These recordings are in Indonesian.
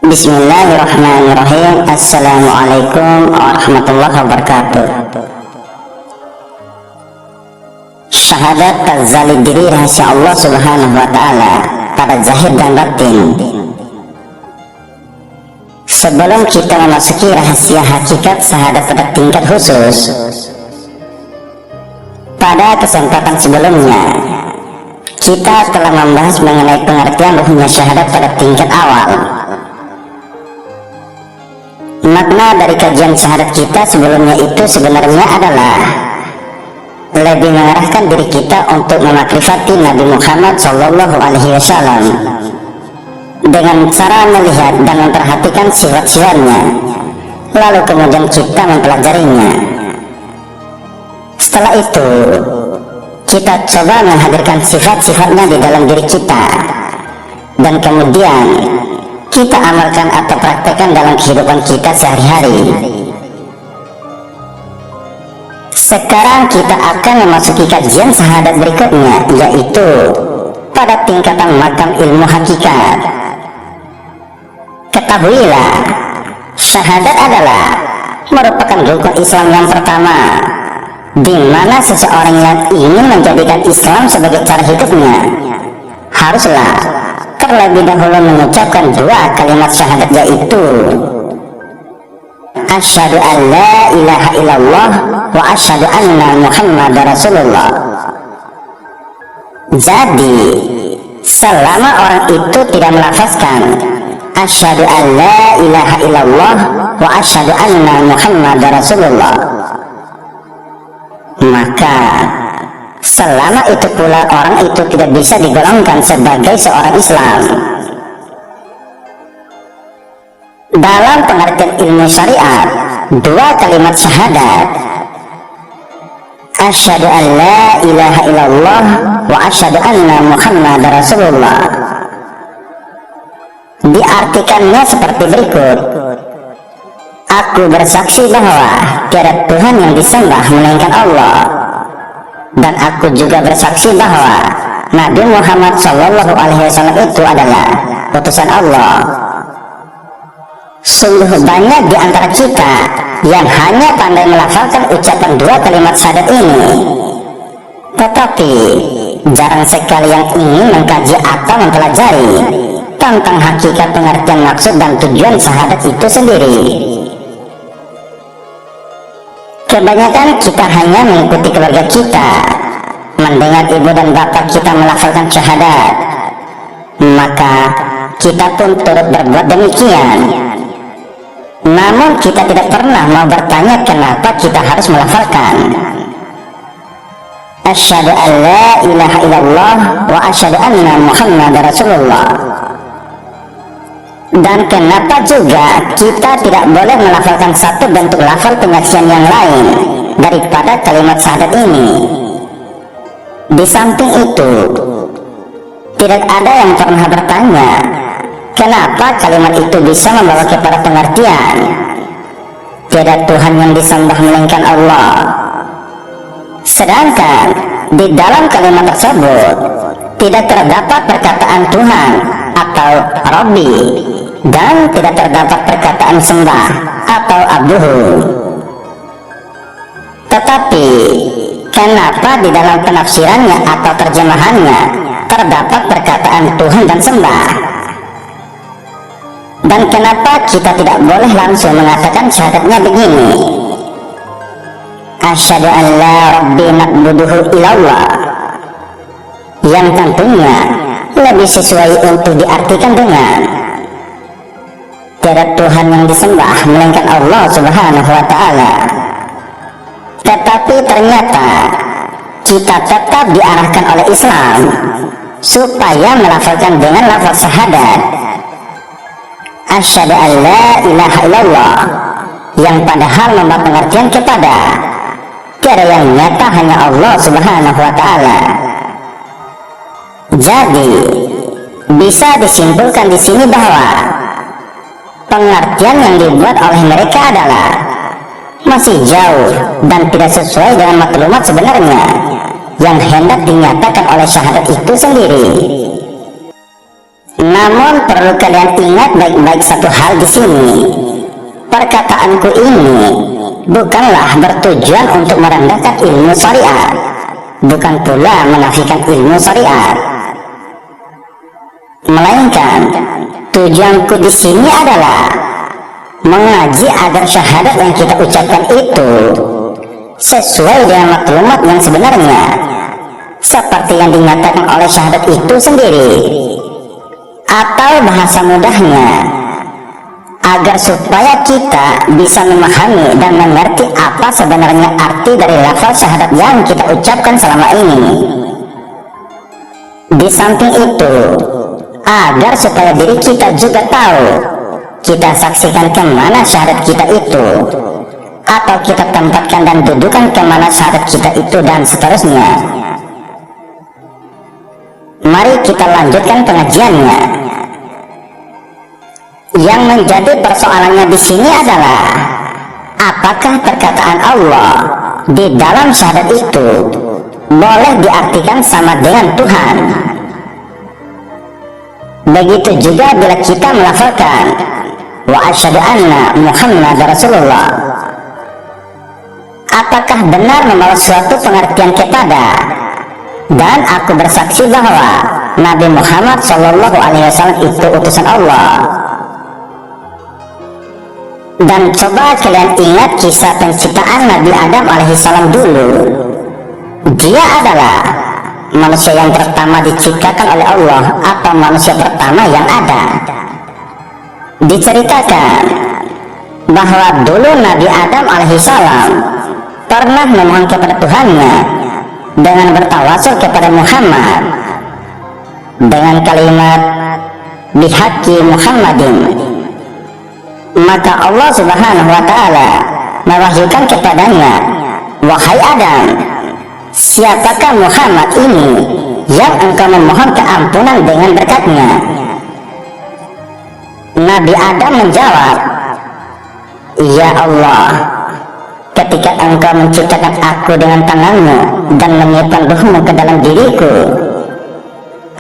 Bismillahirrahmanirrahim. Assalamualaikum warahmatullahi wabarakatuh. Syahadat tazalid diri rahasia Allah subhanahu wa ta'ala pada zahir dan batin. Sebelum kita memasuki rahasia hakikat syahadat pada tingkat khusus, pada kesempatan sebelumnya kita telah membahas mengenai pengertian ruhnya syahadat pada tingkat awal. Makna dari kajian syahadat kita sebelumnya itu sebenarnya adalah lebih mengarahkan diri kita untuk memakrifati Nabi Muhammad SAW dengan cara melihat dan memperhatikan sifat-sifatnya, lalu kemudian kita mempelajarinya. Setelah itu kita coba menghadirkan sifat-sifatnya di dalam diri kita, dan kemudian kita amalkan atau praktekkan dalam kehidupan kita sehari-hari. Sekarang kita akan memasuki kajian syahadat berikutnya, yaitu pada tingkatan makam ilmu hakikat. Ketahuilah, syahadat adalah merupakan rukun Islam yang pertama, di mana seseorang yang ingin menjadikan Islam sebagai cara hidupnya haruslah terlebih dahulu mengucapkan dua kalimat syahadat, yaitu asyhadu an la ilaha illallah wa asyhadu anna muhammadar rasulullah. Jadi selama orang itu tidak melafazkan asyhadu an la ilaha illallah wa asyhadu anna muhammadar rasulullah, maka selama itu pula orang itu tidak bisa digolongkan sebagai seorang Islam. Dalam pengertian ilmu syariat, dua kalimat syahadat asyhadu an la ilaha illallah wa asyhadu anna muhammadar rasulullah diartikannya seperti berikut: aku bersaksi bahwa tiada Tuhan yang disembah melainkan Allah, dan aku juga bersaksi bahwa Nabi Muhammad SAW itu adalah utusan Allah. Sungguh banyak di antara kita yang hanya pandai melafalkan ucapan dua kalimat syahadat ini, tetapi jarang sekali yang ingin mengkaji atau mempelajari tentang hakikat pengertian maksud dan tujuan syahadat itu sendiri. Kebanyakan kita hanya mengikuti keluarga kita, mendengar ibu dan bapak kita melafalkan syahadat, maka kita pun turut berbuat demikian. Namun kita tidak pernah mau bertanya kenapa kita harus melafalkan asyhadu an la ilaha illallah wa asyhadu anna muhammadar rasulullah, dan kenapa juga kita tidak boleh melafalkan satu bentuk lafal penyaksian yang lain daripada kalimat syahadat ini. Di samping itu, tidak ada yang pernah bertanya kenapa kalimat itu bisa membawa kepada pengertian tiada Tuhan yang disembah melainkan Allah, sedangkan di dalam kalimat tersebut tidak terdapat perkataan Tuhan atau Rabbi, dan tidak terdapat perkataan sembah atau abduhu. Tetapi kenapa di dalam penafsirannya atau terjemahannya terdapat perkataan Tuhan dan sembah? Dan kenapa kita tidak boleh langsung mengatakan syahadatnya begini: asyhadu an la rabbi na'buduhu illallah, yang tentunya lebih sesuai untuk diartikan dengan tiada Tuhan yang disembah melainkan Allah subhanahu wa ta'ala. Tetapi ternyata kita tetap diarahkan oleh Islam supaya melafalkan dengan lafaz syahadat asyhadu an la ilaha illallah, yang padahal membawa pengertian kepada tiada yang nyata hanya Allah subhanahu wa ta'ala. Jadi bisa disimpulkan di sini bahwa pengertian yang dibuat oleh mereka adalah masih jauh dan tidak sesuai dengan maklumat sebenarnya yang hendak dinyatakan oleh syahadat itu sendiri. Namun perlu kalian ingat baik-baik satu hal di sini. Perkataanku ini bukanlah bertujuan untuk merendahkan ilmu syariat, bukan pula menafikan ilmu syariat, melainkan tujuanku di sini adalah mengaji agar syahadat yang kita ucapkan itu sesuai dengan maklumat yang sebenarnya, seperti yang dinyatakan oleh syahadat itu sendiri, atau bahasa mudahnya, agar supaya kita bisa memahami dan mengerti apa sebenarnya arti dari lafaz syahadat yang kita ucapkan selama ini. Di samping itu, agar supaya diri kita juga tahu, kita saksikan kemana syahadat kita itu, atau kita tempatkan dan dudukan kemana syahadat kita itu, dan seterusnya. Mari kita lanjutkan pengajiannya. Yang menjadi persoalannya di sini adalah apakah perkataan Allah di dalam syahadat itu boleh diartikan sama dengan Tuhan. Begitu juga bila kita melafalkan wa asyhadu anna Muhammad Rasulullah, apakah benar membawa suatu pengertian kepada dan aku bersaksi bahwa Nabi Muhammad SAW itu utusan Allah. Dan coba kalian ingat kisah penciptaan Nabi Adam alaihissalam dulu. Dia adalah manusia yang pertama diciptakan oleh Allah, atau manusia pertama yang ada. Diceritakan bahwa dulu Nabi Adam alaihissalam pernah memohon kepada Tuhannya dengan bertawasul kepada Muhammad dengan kalimat bihaqqi Muhammadin. Maka Allah Subhanahu wa ta'ala mewahyukan kepadanya, wahai Adam, siapakah Muhammad ini yang engkau memohon keampunan dengan berkatnya? Nabi Adam menjawab, ya Allah, ketika engkau menciptakan aku dengan tanganmu dan menyiapkan ruhmu ke dalam diriku,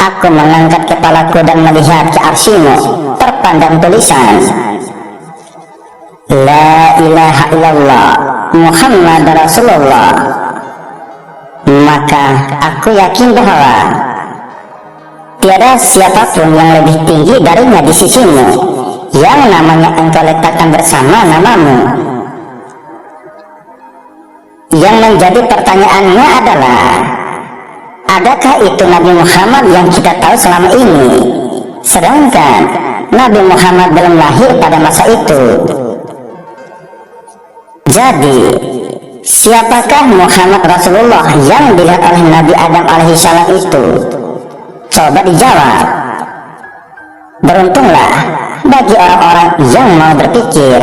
aku mengangkat kepalaku dan melihat ke arsy-Mu terpandang tulisan La ilaha illallah Muhammad Rasulullah. Maka aku yakin bahwa tiada siapapun yang lebih tinggi darinya di sisimu, yang namanya engkau letakkan bersama namamu. Yang menjadi pertanyaannya adalah, adakah itu Nabi Muhammad yang kita tahu selama ini, sedangkan Nabi Muhammad belum lahir pada masa itu? Jadi, siapakah Muhammad Rasulullah yang dilihat oleh Nabi Adam alaihissalam itu? Coba dijawab. Beruntunglah bagi orang-orang yang mau berpikir.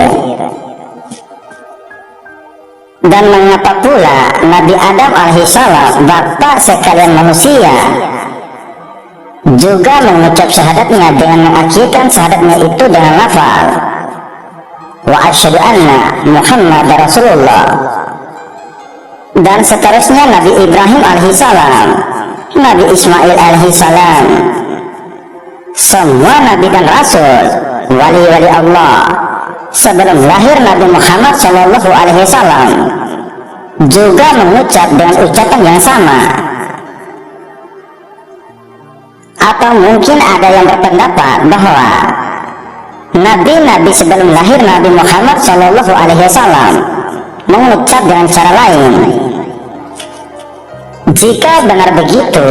Dan mengapa pula Nabi Adam alaihissalam, bapa sekalian manusia, juga mengucap syahadatnya dengan mengakhirkan syahadatnya itu dengan lafal wa asyhadu anna Muhammad Rasulullah. Dan seterusnya Nabi Ibrahim alaihissalam, Nabi Ismail alaihissalam, semua nabi dan rasul, wali-wali Allah sebelum lahir Nabi Muhammad SAW juga mengucap dengan ucapan yang sama. Atau mungkin ada yang berpendapat bahwa nabi-nabi sebelum lahir Nabi Muhammad SAW mengucap dengan cara lain. Jika benar begitu,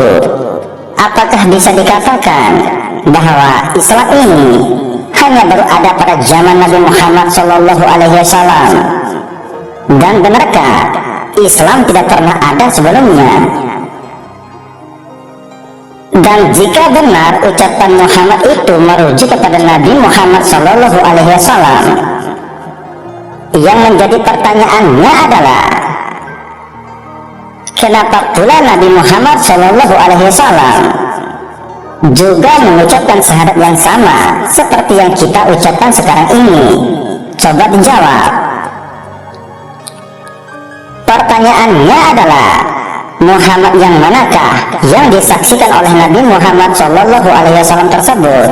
apakah bisa dikatakan bahwa Islam ini hanya baru ada pada zaman Nabi Muhammad SAW? Dan benarkah Islam tidak pernah ada sebelumnya? Dan jika benar ucapan Muhammad itu merujuk kepada Nabi Muhammad SAW, yang menjadi pertanyaannya adalah, kenapa pula Nabi Muhammad SAW juga mengucapkan syahadat yang sama seperti yang kita ucapkan sekarang ini? Coba dijawab. Pertanyaannya adalah, Muhammad yang manakah yang disaksikan oleh Nabi Muhammad SAW tersebut?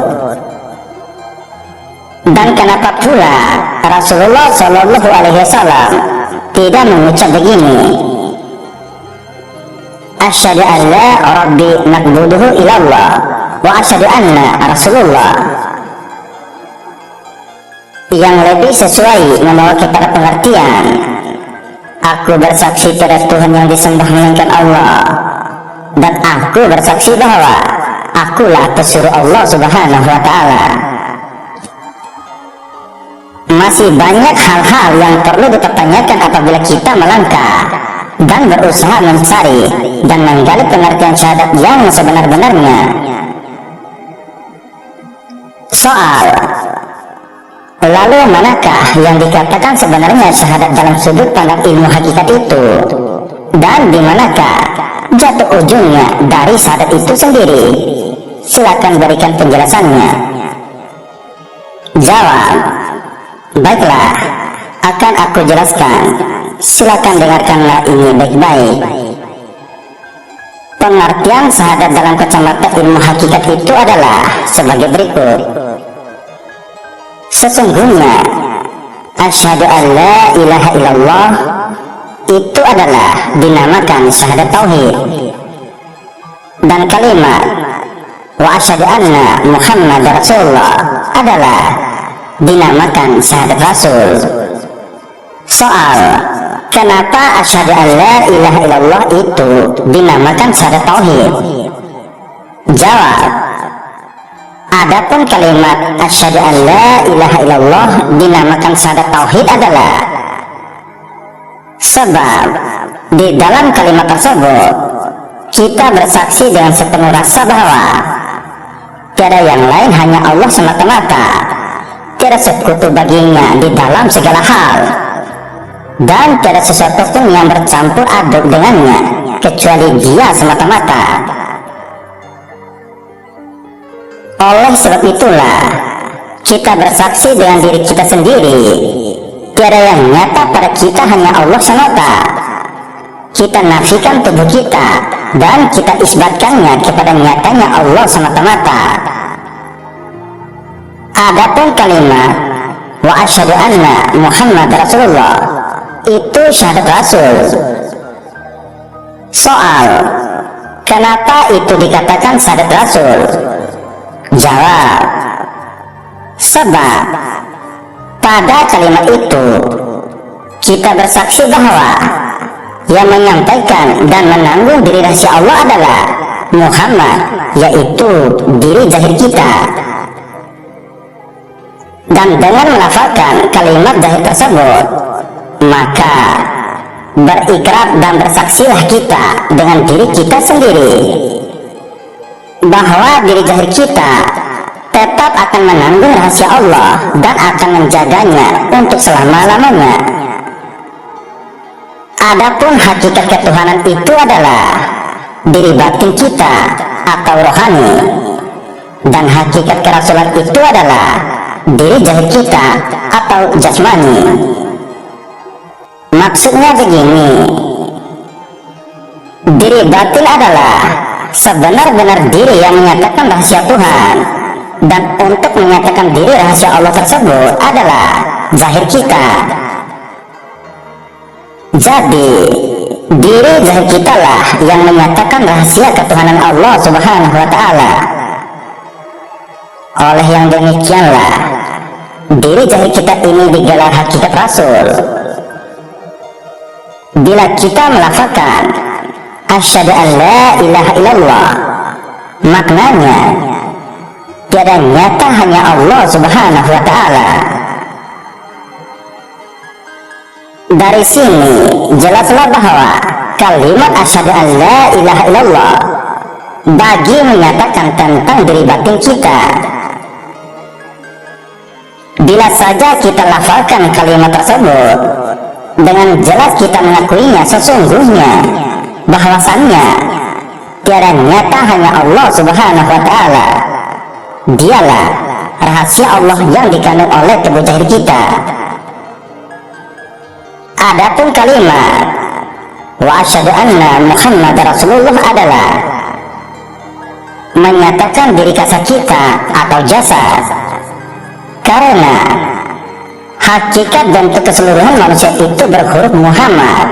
Dan kenapa pula Rasulullah SAW tidak mengucap begini, asyhadu an la rabbi naqbuduhu ilallah wa asyhadu anna Rasulullah, yang lebih sesuai membawa kepada pengertian, aku bersaksi tiada Tuhan yang disembah melainkan Allah, dan aku bersaksi bahwa akulah pesuruh Allah Subhanahu wa Ta'ala. Masih banyak hal-hal yang perlu dipertanyakan apabila kita melangkah dan berusaha mencari dan menggali pengertian syahadat yang sebenar-benarnya. Soal: lalu manakah yang dikatakan sebenarnya syahadat dalam sudut pandang ilmu hakikat itu? Dan di manakah jatuh ujungnya dari syahadat itu sendiri? Silakan berikan penjelasannya. Jawab: baiklah, akan aku jelaskan. Silakan dengarkanlah ini baik-baik. Pengertian syahadat dalam kacamata ilmu hakikat itu adalah sebagai berikut. Sesungguhnya asyhadu an la ilaha illallah itu adalah dinamakan syahadat tauhid, dan kalimat wa asyhadu anna Muhammad Rasulullah adalah dinamakan syahadat rasul. Soal: kenapa asyhadu an la ilaha illallah itu dinamakan syahadat tauhid? Jawab: adapun kalimat asyhadu an la ilaha illallah dinamakan syahadat tauhid adalah sebab di dalam kalimat tersebut kita bersaksi dengan sepenuh rasa bahwa tiada yang lain, hanya Allah semata-mata, tiada sekutu baginya di dalam segala hal, dan tiada sesuatu pun yang bercampur aduk dengannya kecuali Dia semata-mata. Oleh sebab itulah kita bersaksi dengan diri kita sendiri, tiada yang nyata pada kita, hanya Allah semata. Kita nafikan tubuh kita dan kita isbatkannya kepada nyatanya Allah semata-mata. Adapun kalimat wa asyhadu anna Muhammad Rasulullah itu syahadat rasul. Soal: kenapa itu dikatakan syahadat rasul? Jawab: sebab pada kalimat itu kita bersaksi bahwa yang menyampaikan dan menanggung diri rahasia Allah adalah Muhammad, yaitu diri zahir kita. Dan dengan melafalkan kalimat zahir tersebut, maka berikrar dan bersaksilah kita dengan diri kita sendiri bahwa diri zahir kita tetap akan menanggung rahasia Allah dan akan menjaganya untuk selama-lamanya. Adapun hakikat ketuhanan itu adalah diri batin kita atau rohani, dan hakikat kerasulan itu adalah diri zahir kita atau jasmani. Maksudnya begini, diri batin adalah sebenar-benar diri yang menyatakan rahasia Tuhan, dan untuk menyatakan diri rahasia Allah tersebut adalah zahir kita. Jadi diri zahir kita lah yang menyatakan rahasia ketuhanan Allah Subhanahu wa Ta'ala. Oleh yang demikianlah diri zahir kita ini digelar hakikat rasul. Bila kita melafalkan asyhadu an la ilaha illallah, maknanya tiada nyata hanya Allah Subhanahu wa Ta'ala. Dari sini jelaslah bahwa kalimat asyhadu an la ilaha illallah bagi menyatakan tentang diri batin kita. Bila saja kita lafalkan kalimat tersebut, dengan jelas kita mengakuinya sesungguhnya bahwasannya tiada nyata hanya Allah Subhanahu wa Ta'ala. Dialah rahasia Allah yang dikandung oleh tubuh zahir kita. Adapun kalimat wa asyhadu anna Muhammad Rasulullah adalah menyatakan diri kasar kita atau jasad, karena hakikat dan keseluruhan manusia itu berhuruf Muhammad.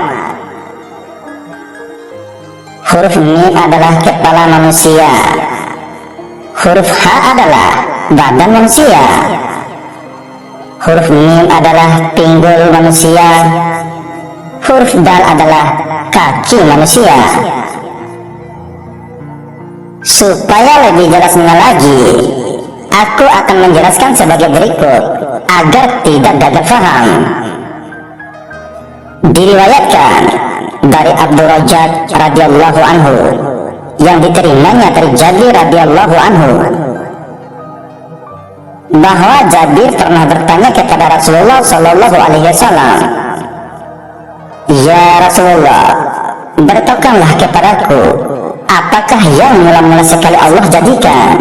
Huruf Mim adalah kepala manusia, huruf H adalah badan manusia, huruf Mim adalah pinggul manusia, huruf Dal adalah kaki manusia. Supaya lebih jelasnya lagi, aku akan menjelaskan sebagai berikut agar tidak gagal paham. Diriwayatkan dari Abdul Rajab radhiyallahu anhu yang diterimanya dari Jabir radhiyallahu anhu bahwa Jabir pernah bertanya kepada Rasulullah sallallahu alaihi wasallam, "Ya Rasulullah, beritahukanlah kepadaku, apakah yang mula-mula sekali Allah jadikan?"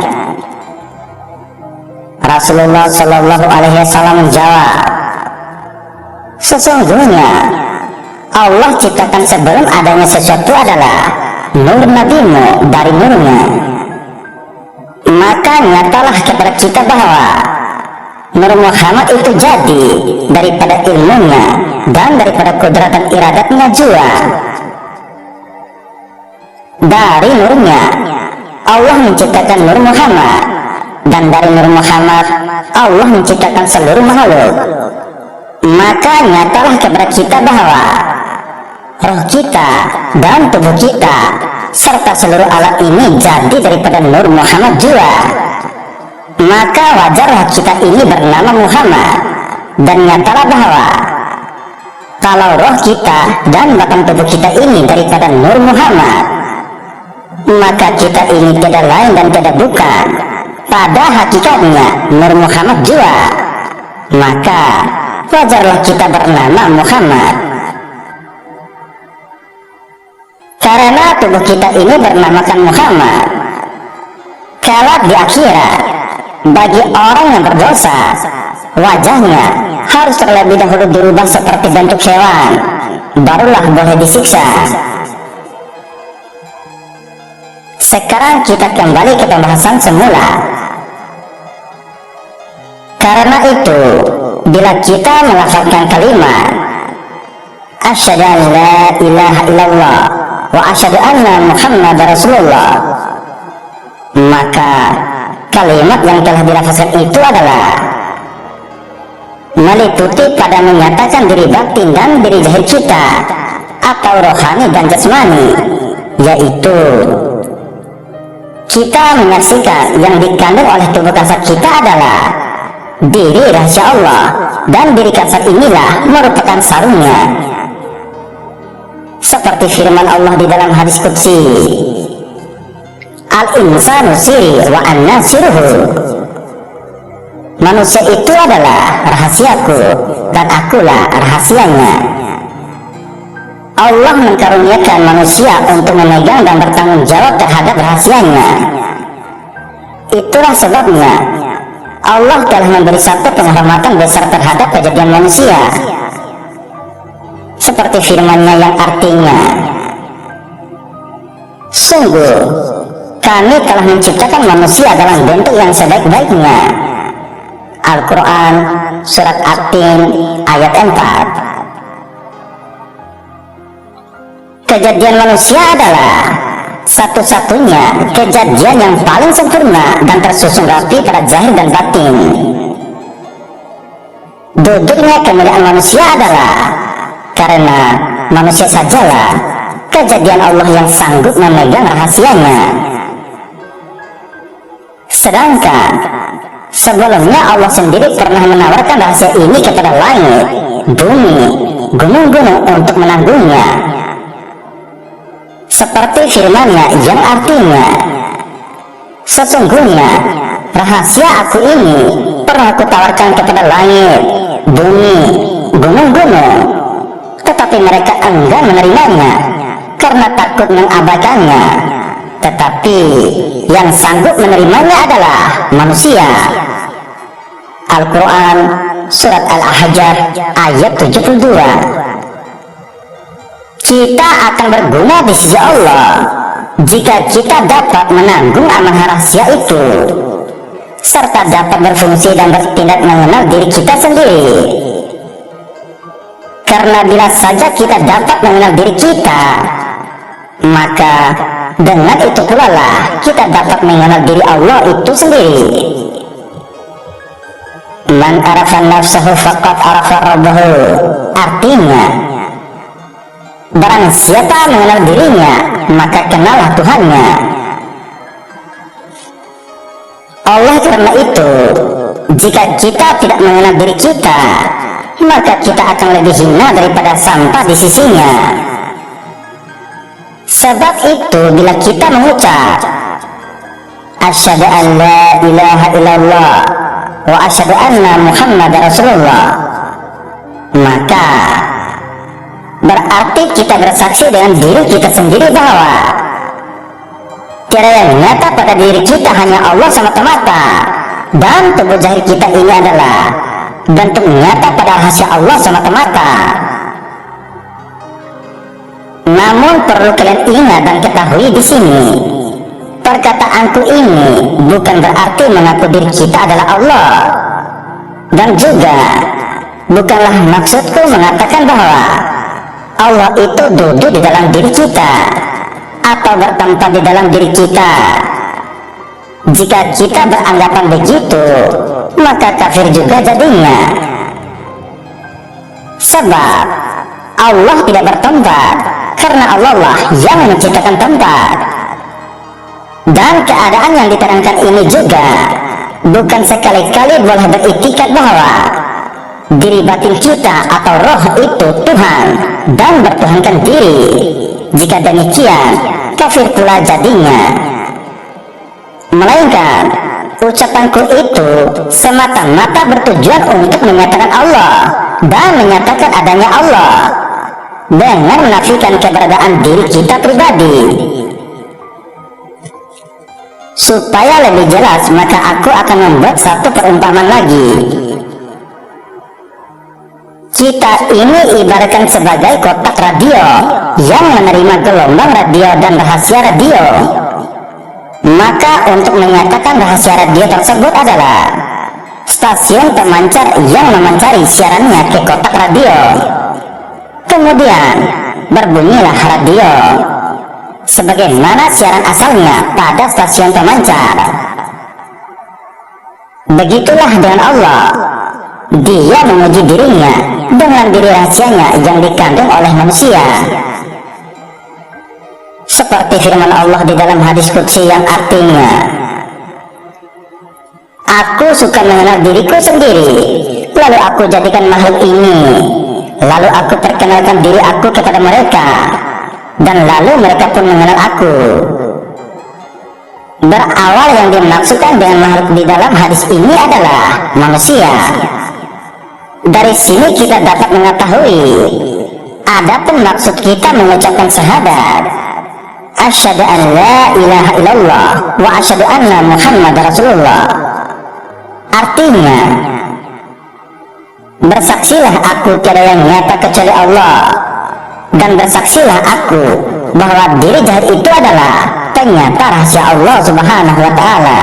Rasulullah sallallahu alaihi wasallam menjawab, "Sesungguhnya Allah ciptakan sebelum adanya sesuatu adalah nur nabimu dari nurnya. Maka nyatalah kepada kita bahwa Nur Muhammad itu jadi daripada ilmunya dan daripada kudratan iradatnya juga. Dari nurnya Allah menciptakan Nur Muhammad, dan dari Nur Muhammad Allah menciptakan seluruh makhluk. Maka nyatalah kepada kita bahwa roh kita dan tubuh kita serta seluruh alat ini jadi daripada Nur Muhammad juga. Maka wajarlah kita ini bernama Muhammad, dan nyatalah bahwa kalau roh kita dan batang tubuh kita ini daripada Nur Muhammad, maka kita ini tidak lain dan tidak bukan pada hakikatnya Nur Muhammad juga. Maka wajarlah kita bernama Muhammad. Karena tubuh kita ini bernamakan Muhammad, kelak di akhirat bagi orang yang berdosa, wajahnya harus terlebih dahulu dirubah seperti bentuk hewan, barulah boleh disiksa. Sekarang kita kembali ke pembahasan semula. Karena itu, bila kita melafalkan kalimat asyhadu an la ilaha illallah wa asyhadu anna Muhammad Rasulullah, maka kalimat yang telah dilafazkan itu adalah meliputi pada menyatakan diri batin dan diri zahir kita atau rohani dan jasmani, yaitu kita menyaksikan yang dikandung oleh tubuh kasar kita adalah diri rahasia Allah, dan diri kasar inilah merupakan sarungnya. Seperti firman Allah di dalam hadis qudsi, "Al-insanu siri wa anna siruhu." Manusia itu adalah rahasiaku dan akulah rahasianya. Allah menkaruniakan manusia untuk memegang dan bertanggung jawab terhadap rahasianya. Itulah sebabnya Allah telah memberi satu penghormatan besar terhadap kejadian manusia, seperti firman-Nya yang artinya, "Sungguh kami telah menciptakan manusia dalam bentuk yang sebaik-baiknya." Al-Quran Surat At-Tin ayat 4. Kejadian manusia adalah satu-satunya kejadian yang paling sempurna dan tersusun rapi pada zahir dan batin. Duduknya kemuliaan manusia adalah karena manusia sajalah kejadian Allah yang sanggup memegang rahasianya. Sedangkan sebelumnya Allah sendiri pernah menawarkan rahasia ini kepada langit, bumi, gunung-gunung untuk menanggungnya. Seperti firman-Nya yang artinya, "Sesungguhnya rahasia aku ini pernah kutawarkan kepada langit, bumi, gunung-gunung, tetapi mereka enggan menerimanya karena takut mengabaikannya. Tetapi yang sanggup menerimanya adalah manusia." Al-Quran Surat Al-Ahzab ayat 72. kita akan berguna di sisi Allah jika kita dapat menanggung amanah rahasia itu, serta dapat berfungsi dan bertindak mengenal diri kita sendiri. Karena bila saja kita dapat mengenal diri kita, maka dengan itu pula lah kita dapat mengenal diri Allah itu sendiri. Man arafa nafsahu faqad arafa rabbahu. Artinya, barang siapa mengenal dirinya, maka kenallah Tuhannya. Oleh karena itu, jika kita tidak mengenal diri kita, maka kita akan lebih hina daripada sampah di sisinya. Sebab itu, bila kita mengucap asyhadu an la ilaha illallah wa asyhadu anna Muhammad Rasulullah, maka berarti kita bersaksi dengan diri kita sendiri bahwa tiada yang nyata pada diri kita hanya Allah semata-mata, dan tubuh zahir kita ini adalah bentuk nyata pada rahasia Allah semata-mata. Namun perlu kalian ingat dan ketahui di sini, perkataanku ini bukan berarti mengaku diri kita adalah Allah, dan juga bukanlah maksudku mengatakan bahwa Allah itu duduk di dalam diri kita atau bertempat di dalam diri kita. Jika kita beranggapan begitu, maka kafir juga jadinya. Sebab Allah tidak bertempat, karena Allah lah yang menciptakan tempat. Dan keadaan yang diterangkan ini juga bukan sekali-kali boleh beriktikat bahwa diri batin kita atau roh itu Tuhan dan bertuhankan diri. Jika demikian, kafir pula jadinya. Melainkan ucapanku itu semata-mata bertujuan untuk menyatakan Allah dan menyatakan adanya Allah dengan menafikan keberadaan diri kita pribadi. Supaya lebih jelas, maka aku akan membuat satu perumpamaan lagi. Kita ini ibaratkan sebagai kotak radio yang menerima gelombang radio dan rahasia radio. Maka untuk menyatakan rahasia radio tersebut adalah stasiun pemancar yang memancari siarannya ke kotak radio. Kemudian berbunyilah radio sebagaimana siaran asalnya pada stasiun pemancar. Begitulah dengan Allah. Dia menguji dirinya dengan diri rahasianya yang dikandung oleh manusia. Seperti firman Allah di dalam hadis qudsi yang artinya, aku suka mengenal diriku sendiri, lalu aku jadikan makhluk ini, lalu aku perkenalkan diri aku kepada mereka, dan lalu mereka pun mengenal aku. Berawal yang dimaksudkan dengan makhluk di dalam hadis ini adalah manusia. Dari sini kita dapat mengetahui, adapun maksud kita mengucapkan syahadat asyhadu an la ilaha illallah wa asyhadu anna Muhammad Rasulullah, artinya bersaksilah aku tiada yang nyata kecuali Allah, dan bersaksilah aku bahwa diri zahir itu adalah penyata rahasia Allah Subhanahu wa Ta'ala.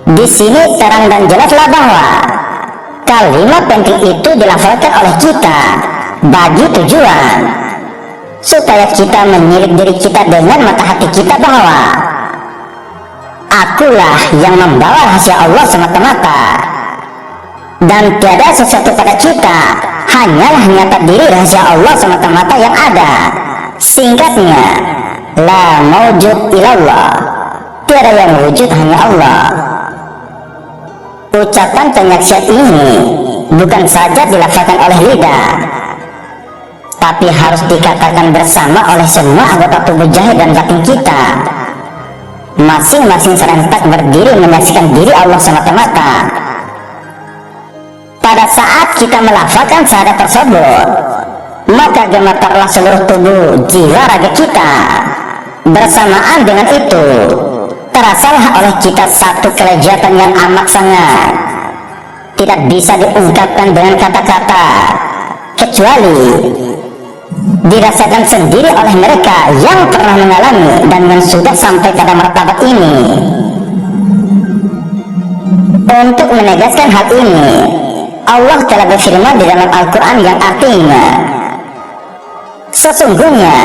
Di sini terang dan jelaslah bahwa kalimat penting itu dilafalkan oleh kita bagi tujuan supaya kita menilik diri kita dengan mata hati kita bahwa akulah yang membawa rahasia Allah semata-mata, dan tiada sesuatu pada kita, hanyalah nyata diri rahasia Allah semata-mata yang ada. Singkatnya, la maujud illallah, tiada yang wujud hanya Allah. Ucapan penyaksian ini bukan saja dilafalkan oleh lidah, tapi harus dikatakan bersama oleh semua anggota tubuh zahir dan batin kita. Masing-masing serentak berdiri menyaksikan diri Allah semata-mata. Pada saat kita melafalkan syahadat tersebut, maka gemetarlah seluruh tubuh jiwa raga kita. Bersamaan dengan itu, terasalah oleh kita satu kelezatan yang amat sangat tidak bisa diungkapkan dengan kata-kata, kecuali dirasakan sendiri oleh mereka yang pernah mengalami dan yang sudah sampai pada martabat ini. Untuk menegaskan hal ini, Allah telah berfirman di dalam Al-Quran yang artinya, sesungguhnya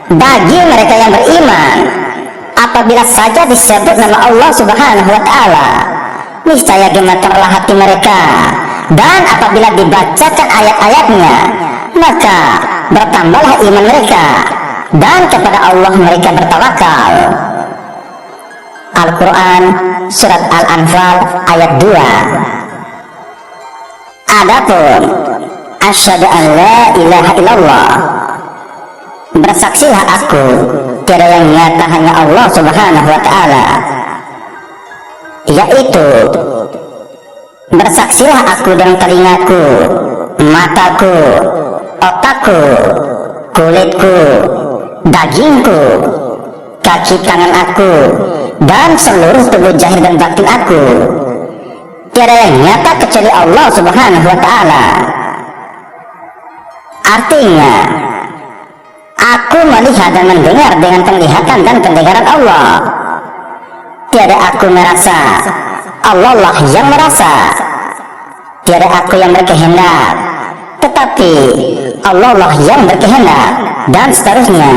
bagi mereka yang beriman, apabila saja disebut nama Allah Subhanahu wa Ta'ala, niscaya gemetarlah hati mereka, dan apabila dibacakan ayat-ayatnya, maka bertambahlah iman mereka, dan kepada Allah mereka bertawakal. Al-Quran Surat Al-Anfal ayat 2. Adapun asyhadu an la ilaha illallah, bersaksilah aku tiada yang nyata hanya Allah Subhanahu wa Ta'ala, yaitu bersaksilah aku dengan telingaku, mataku, otakku, kulitku, dagingku, kaki tangan aku, dan seluruh tubuh zahir dan batin aku. Tiada yang nyata kecuali Allah Subhanahu wa Ta'ala. Artinya, aku melihat dan mendengar dengan penglihatan dan pendengaran Allah. Tiada aku merasa, Allah lah yang merasa. Tiada aku yang berkehendak, tetapi Allah lah yang berkehendak, dan seterusnya.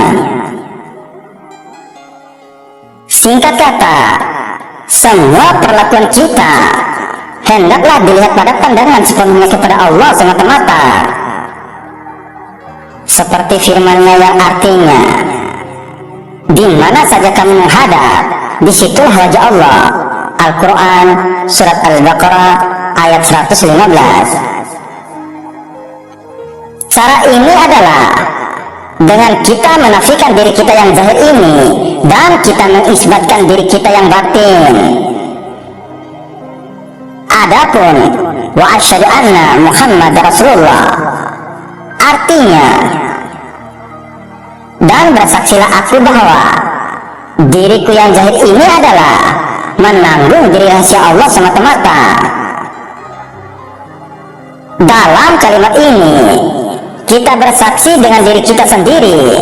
Singkat kata, semua perlakuan kita hendaklah dilihat pada pandangan sepenuhnya kepada Allah semata-mata, seperti firman-Nya yang artinya, di mana saja kami menghadap, disitulah wajah Allah. Al-Quran Surat Al-Baqarah ayat 115. Cara ini adalah dengan kita menafikan diri kita yang zahir ini, dan kita mengisbatkan diri kita yang batin. Adapun wa asyhadu anna Muhammad Rasulullah, artinya, dan bersaksilah aku bahwa diriku yang zahir ini adalah menanggung diri rahasia Allah semata-mata. Dalam kalimat ini kita bersaksi dengan diri kita sendiri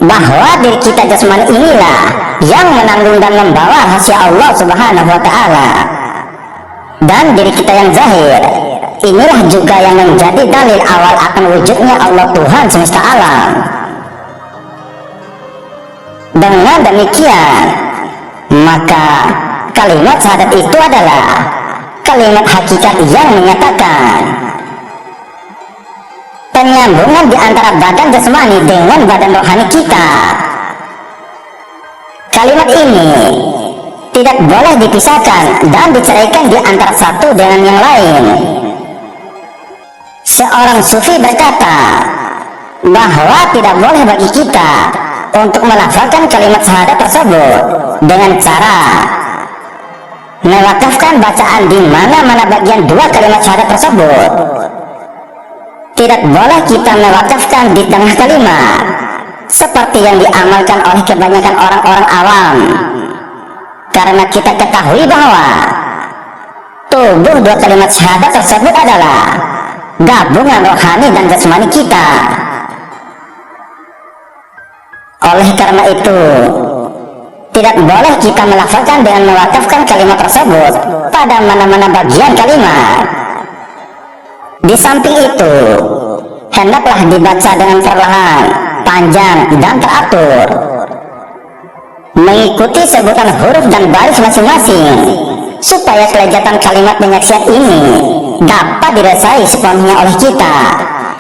bahwa diri kita jasmani inilah yang menanggung dan membawa rahasia Allah Subhanahu wa Ta'ala, dan diri kita yang zahir inilah juga yang menjadi dalil awal akan wujudnya Allah Tuhan semesta alam. Dengan demikian, maka kalimat syahadat itu adalah kalimat hakikat yang menyatakan penyambungan di antara badan jasmani dengan badan rohani kita. Kalimat ini tidak boleh dipisahkan dan diceraikan di antara satu dengan yang lain. Seorang sufi berkata bahwa tidak boleh bagi kita untuk melafalkan kalimat syahadat tersebut dengan cara mewakafkan bacaan di mana-mana bagian dua kalimat syahadat tersebut. Tidak boleh kita mewakafkan di tengah kalimat, seperti yang diamalkan oleh kebanyakan orang-orang awam, karena kita ketahui bahwa tubuh dua kalimat syahadat tersebut adalah gabungan rohani dan jasmani kita. Oleh karena itu, tidak boleh kita melafalkan dengan mewakafkan kalimat tersebut pada mana-mana bagian kalimat. Di samping itu, hendaklah dibaca dengan perlahan, panjang, dan teratur, mengikuti sebutan huruf dan baris masing-masing, supaya kelezatan kalimat penyaksian ini dapat dirasain sepenuhnya oleh kita,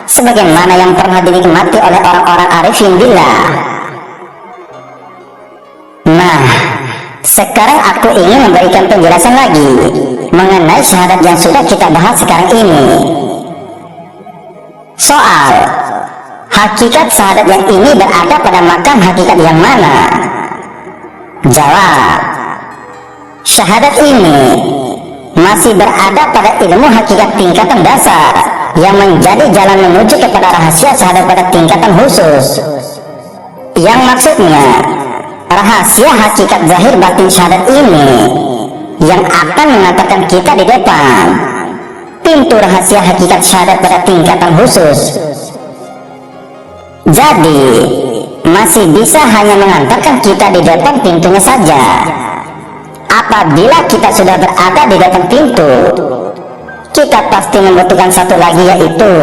sebagaimana yang pernah dinikmati oleh orang-orang arifin billah. Nah, sekarang aku ingin memberikan penjelasan lagi mengenai syahadat yang sudah kita bahas sekarang ini. Soal hakikat syahadat yang ini berada pada makam hakikat yang mana? Jawab, syahadat ini masih berada pada ilmu hakikat tingkatan dasar yang menjadi jalan menuju kepada rahasia syahadat pada tingkatan khusus, yang maksudnya rahasia hakikat zahir batin syahadat ini yang akan mengantarkan kita di depan pintu rahasia hakikat syahadat pada tingkatan khusus. Jadi masih bisa hanya mengantarkan kita di depan pintunya saja. Apabila kita sudah berada di depan pintu, kita pasti membutuhkan satu lagi, yaitu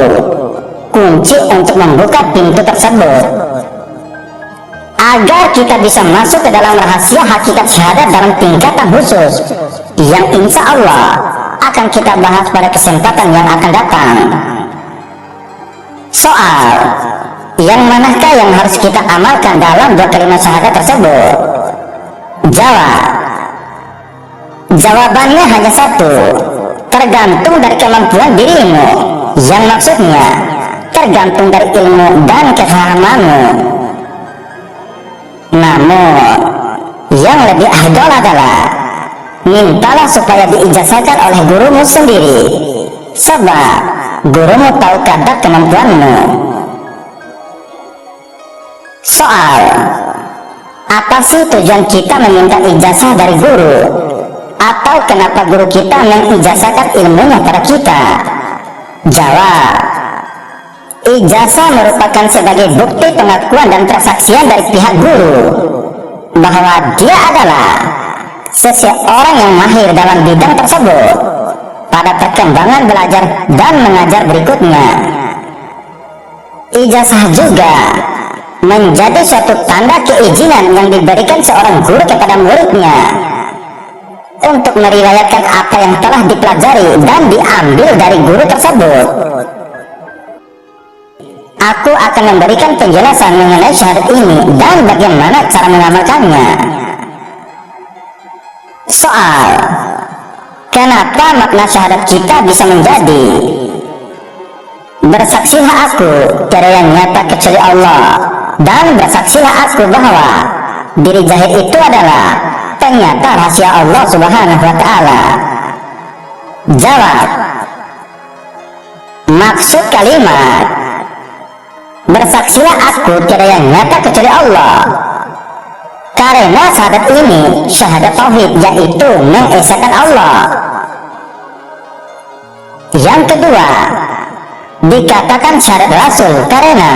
kunci untuk membuka pintu tersebut. Agar kita bisa masuk ke dalam rahasia hakikat syahadat dalam tingkatan khusus, yang insya Allah akan kita bahas pada kesempatan yang akan datang. Soal, yang manakah yang harus kita amalkan dalam dua kalimat syahadat tersebut? Jawabannya hanya satu, tergantung dari kemampuan dirimu, yang maksudnya tergantung dari ilmu dan kefahamanmu. Namun yang lebih afdal adalah mintalah supaya diijazahkan oleh gurumu sendiri, sebab gurumu tahu kadar kemampuanmu. Soal, apa sih tujuan kita meminta ijazah dari guru? Atau kenapa guru kita mengijazahkan ilmunya pada kita? Jawab, ijazah merupakan sebagai bukti pengakuan dan persaksian dari pihak guru bahwa dia adalah seseorang yang mahir dalam bidang tersebut pada perkembangan belajar dan mengajar berikutnya. Ijazah juga menjadi suatu tanda keizinan yang diberikan seorang guru kepada muridnya untuk meriwayatkan apa yang telah dipelajari dan diambil dari guru tersebut. Aku akan memberikan penjelasan mengenai syahadat ini dan bagaimana cara mengamalkannya. Soal, kenapa makna syahadat kita bisa menjadi bersaksilah aku tiada yang nyata kecuali Allah, dan bersaksilah aku bahwa diri zahir itu adalah ternyata rahasia Allah Subhanahu wa Ta'ala. Jawab, maksud kalimat bersaksilah aku tiada yang nyata kecuali Allah karena syahadat ini syahadat tauhid, yaitu mengesahkan Allah. Yang kedua, dikatakan syahadat Rasul karena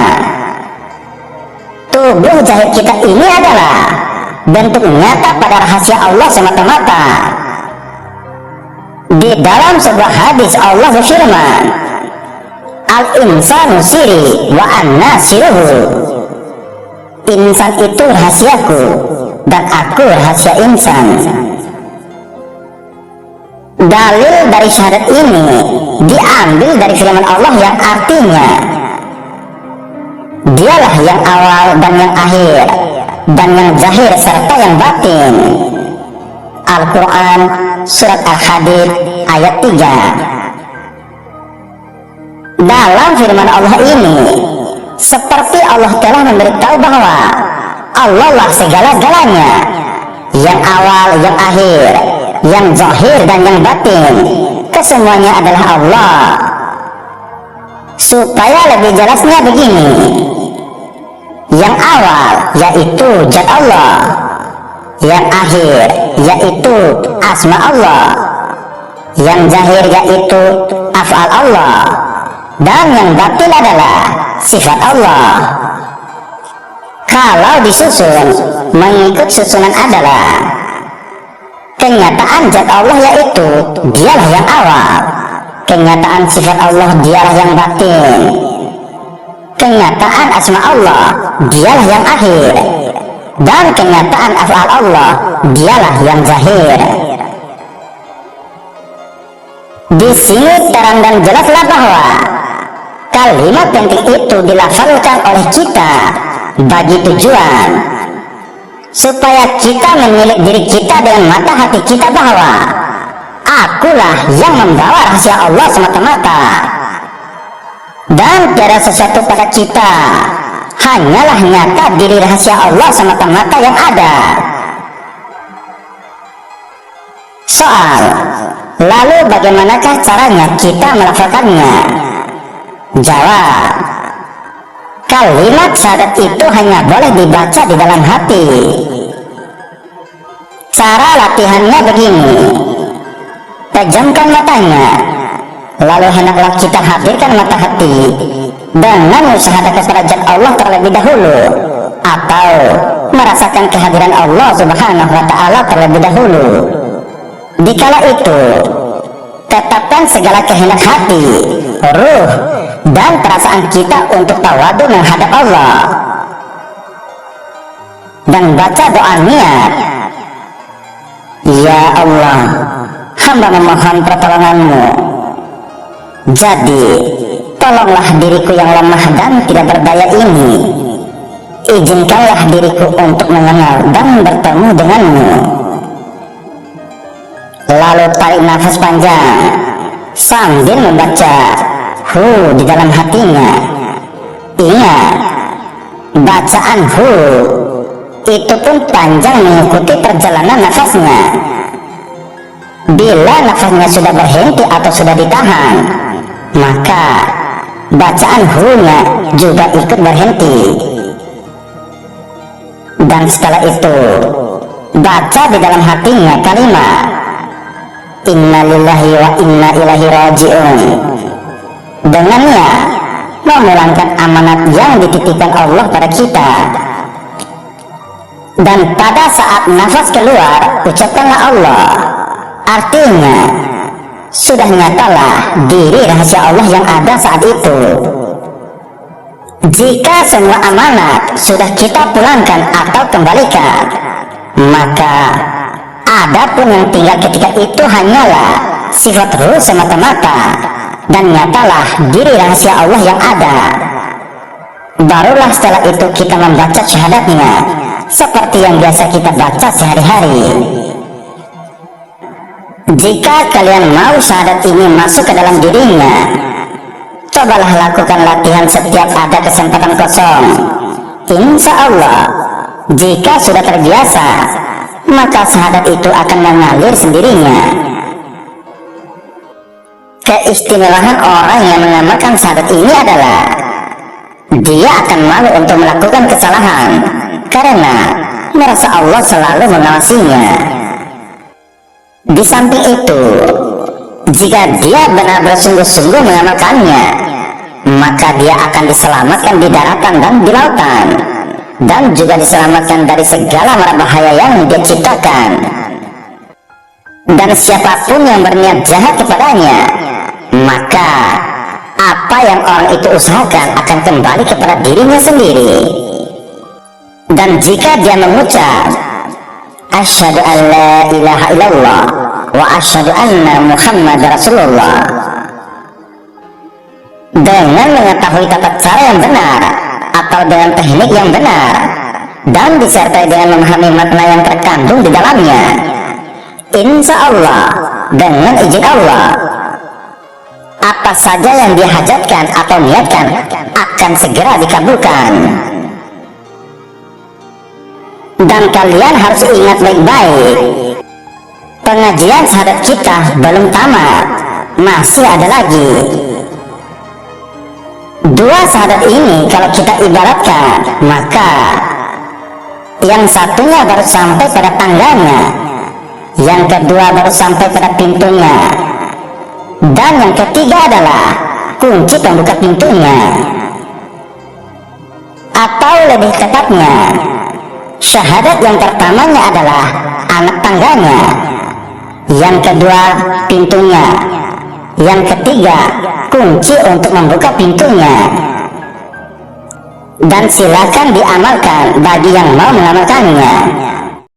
tubuh zahir kita ini adalah bentuk nyata pada rahasia Allah semata-mata. Di dalam sebuah hadis Allah berfirman, al-insanu siri wa anna siruhu. Insan itu rahasiaku dan aku rahasia insan. Dalil dari syahadat ini diambil dari firman Allah yang artinya dialah yang awal dan yang akhir dan yang zahir serta yang batin. Al-Quran Surat Al-Hadid ayat 3. Dalam firman Allah ini, seperti Allah telah memberitahu bahwa Allah lah segala-galanya, yang awal, yang akhir, yang zahir dan yang batin, kesemuanya adalah Allah. Supaya lebih jelasnya begini, yang awal yaitu zat Allah, yang akhir yaitu asma Allah, yang zahir yaitu af'al Allah, dan yang batin adalah sifat Allah. Kalau disusun mengikut susunan adalah kenyataan zat Allah yaitu dialah yang awal, kenyataan sifat Allah dialah yang batin, kenyataan asma Allah dialah yang akhir, dan kenyataan af'al Allah dialah yang zahir. Di sini terang dan jelaslah bahwa kalimat penting itu dilafalkan oleh kita bagi tujuan supaya kita menilik diri kita dengan mata hati kita bahwa akulah yang membawa rahasia Allah semata-mata, dan tiada sesuatu pada kita, hanyalah nyata diri rahasia Allah semata-mata yang ada. Soal, lalu bagaimanakah caranya kita melafalkannya? Jawab, kalimat syahadat itu hanya boleh dibaca di dalam hati. Cara latihannya begini: pejamkan matanya, lalu hendaklah kita hadirkan mata hati dengan musyahadah kepada zat Allah terlebih dahulu, atau merasakan kehadiran Allah Subhanahu wa Ta'ala terlebih dahulu. Dikala itu, tetapkan segala kehendak hati, ruh, dan perasaan kita untuk tawadu menghadap Allah, dan baca doa niat. Ya Allah, hamba memohon pertolongan-Mu. Jadi, tolonglah diriku yang lemah dan tidak berdaya ini. Izinkanlah diriku untuk mengenal dan bertemu denganmu. Lalu tarik nafas panjang sambil membaca hu di dalam hatinya. Ingat, bacaan hu itu pun panjang mengikuti perjalanan nafasnya. Bila nafasnya sudah berhenti atau sudah ditahan, maka bacaan hu-nya juga ikut berhenti. Dan setelah itu, baca di dalam hatinya kalimat Inna lillahi wa inna ilaihi raji'un. Dengannya memulangkan amanat yang dititipkan Allah pada kita. Dan pada saat nafas keluar, ucapkanlah Allah. Artinya, sudah nyatalah diri rahasia Allah yang ada saat itu. Jika semua amanat sudah kita pulangkan atau kembalikan, maka adapun yang tinggal ketika itu hanyalah sifat ruh semata-mata, dan nyatalah diri rahasia Allah yang ada. Barulah setelah itu kita membaca syahadatnya seperti yang biasa kita baca sehari-hari. Jika kalian mau syahadat ini masuk ke dalam dirinya, cobalah lakukan latihan setiap ada kesempatan kosong. Insya Allah, jika sudah terbiasa, maka syahadat itu akan mengalir sendirinya. Keistimewaan orang yang mengamalkan syahadat ini adalah dia akan malu untuk melakukan kesalahan, karena merasa Allah selalu mengawasinya. Di samping itu, jika dia benar-benar sungguh-sungguh mengamalkannya, maka dia akan diselamatkan di daratan dan di lautan, dan juga diselamatkan dari segala mara bahaya yang dia ciptakan. Dan siapapun yang berniat jahat kepadanya, maka apa yang orang itu usahakan akan kembali kepada dirinya sendiri. Dan jika dia mengucap asyhadu an la ilaha illallah wa asyhadu anna Muhammad Rasulullah, dengan mengetahui tata cara yang benar atau dengan teknik yang benar, dan disertai dengan memahami makna yang terkandung di dalamnya, insya Allah, dengan izin Allah, apa saja yang dia hajatkan atau niatkan akan segera dikabulkan. Dan kalian harus ingat baik-baik, pengajian syahadat kita belum tamat, masih ada lagi. Dua syahadat ini kalau kita ibaratkan, maka yang satunya baru sampai pada tangganya, yang kedua baru sampai pada pintunya, dan yang ketiga adalah kunci pembuka pintunya. Atau lebih tepatnya, syahadat yang pertamanya adalah anak tangganya, yang kedua pintunya, yang ketiga kunci untuk membuka pintunya. Dan silakan diamalkan bagi yang mau mengamalkannya.